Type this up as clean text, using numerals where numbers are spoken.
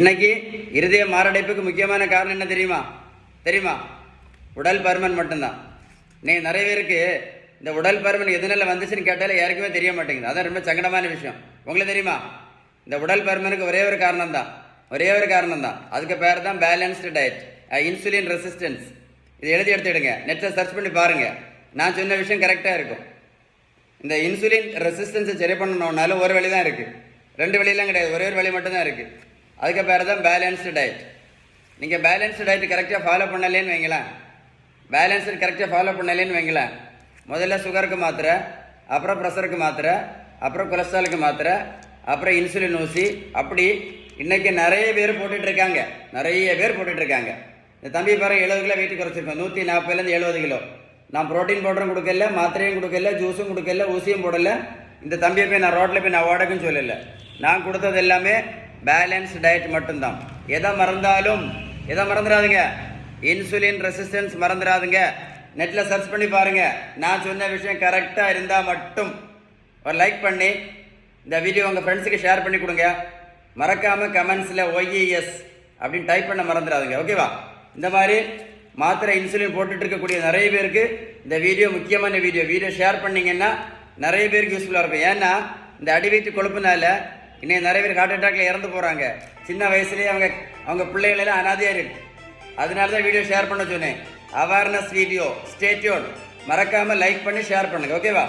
இன்னைக்கு இருதய மாரடைப்புக்கு முக்கியமான காரணம் என்ன தெரியுமா? உடல் பருமன் மட்டும்தான். நீங்கள் நிறைய பேருக்கு இந்த உடல் பருமன் எதனால வந்துச்சுன்னு கேட்டாலே யாருக்குமே தெரிய மாட்டேங்குது. அதான் ரொம்ப சங்கடமான விஷயம். உங்களுக்கு தெரியுமா? இந்த உடல் பருமனுக்கு ஒரே ஒரு காரணம் தான். அதுக்கு பேர் தான் பேலன்ஸ்டு டயட், இன்சுலின் ரெசிஸ்டன்ஸ். இது எழுதி எடுத்துடுங்க, நெட்டில் சர்ச் பண்ணி பாருங்க. நான் சொன்ன விஷயம் கரெக்டாக இருக்கும். இந்த இன்சுலின் ரெசிஸ்டன்ஸை சரி பண்ணணும்னாலும் ஒரு வழி தான் இருக்குது, 2 வழியெல்லாம் கிடையாது, ஒரே ஒரு வழி மட்டும்தான் இருக்குது. அதுக்கு பேர் தான் பேலன்ஸ்டு டயட். நீங்கள் பேலன்ஸ்டு டயட் கரெக்டாக ஃபாலோ பண்ணலேன்னு வைங்களேன், முதல்ல சுகருக்கு மாத்திரை, அப்புறம் ப்ரெஷருக்கு மாத்திரை, அப்புறம் கொலஸ்ட்ராலுக்கு மாத்திரை, அப்புறம் இன்சுலின் ஊசி, அப்படி இன்றைக்கி நிறைய பேர் போட்டுட்ருக்காங்க. இந்த தம்பி பாருங்க 70 கிலோ வெயிட் குறைச்சிருக்கோம், 140லேருந்து 70 கிலோ. நான் ப்ரோட்டீன் பவுடரும் கொடுக்கல, மாத்திரையும் கொடுக்கல, ஜூஸும் கொடுக்கல, ஊசியும் போடலை. இந்த தம்பியை போய் நான் ரோட்டில் போய் நான் ஓடக்குன்னு சொல்லலை. நான் கொடுத்தது எல்லாமே பேலன்ஸ் டயட் மட்டும்தான். எதை மறந்துடாதுங்க, இன்சுலின் ரெசிஸ்டன்ஸ் மறந்துடாதுங்க. நெட்டில் சர்ச் பண்ணி பாருங்கள். நான் சொன்ன விஷயம் கரெக்டாக இருந்தால் மட்டும் ஒரு லைக் பண்ணி இந்த வீடியோ உங்கள் ஃப்ரெண்ட்ஸுக்கு ஷேர் பண்ணி கொடுங்க. மறக்காமல் கமெண்ட்ஸில் ஒய்இஎஸ் அப்படின்னு டைப் பண்ண மறந்துடாதுங்க. ஓகேவா? இந்த மாதிரி மாத்திரை இன்சுலின் போட்டுட்டு இருக்கக்கூடிய நிறைய பேருக்கு இந்த வீடியோ முக்கியமான வீடியோ ஷேர் பண்ணிங்கன்னா நிறைய பேருக்கு யூஸ்ஃபுல்லாக இருக்கும். ஏன்னா இந்த அடிவயிற்று கொழுப்புனால இன்னைக்கு நிறைய பேர் ஹார்ட் அட்டாக்ல இறந்து போகிறாங்க. சின்ன வயசுலேயே அவங்க பிள்ளைகளெல்லாம் அனாதையாக இருக்கு. அதனால தான் வீடியோ ஷேர் பண்ண சொன்னேன். Awareness video. Stay tune. மறக்காமல் லைக் பண்ணி ஷேர் பண்ணுங்கள். ஓகேவா?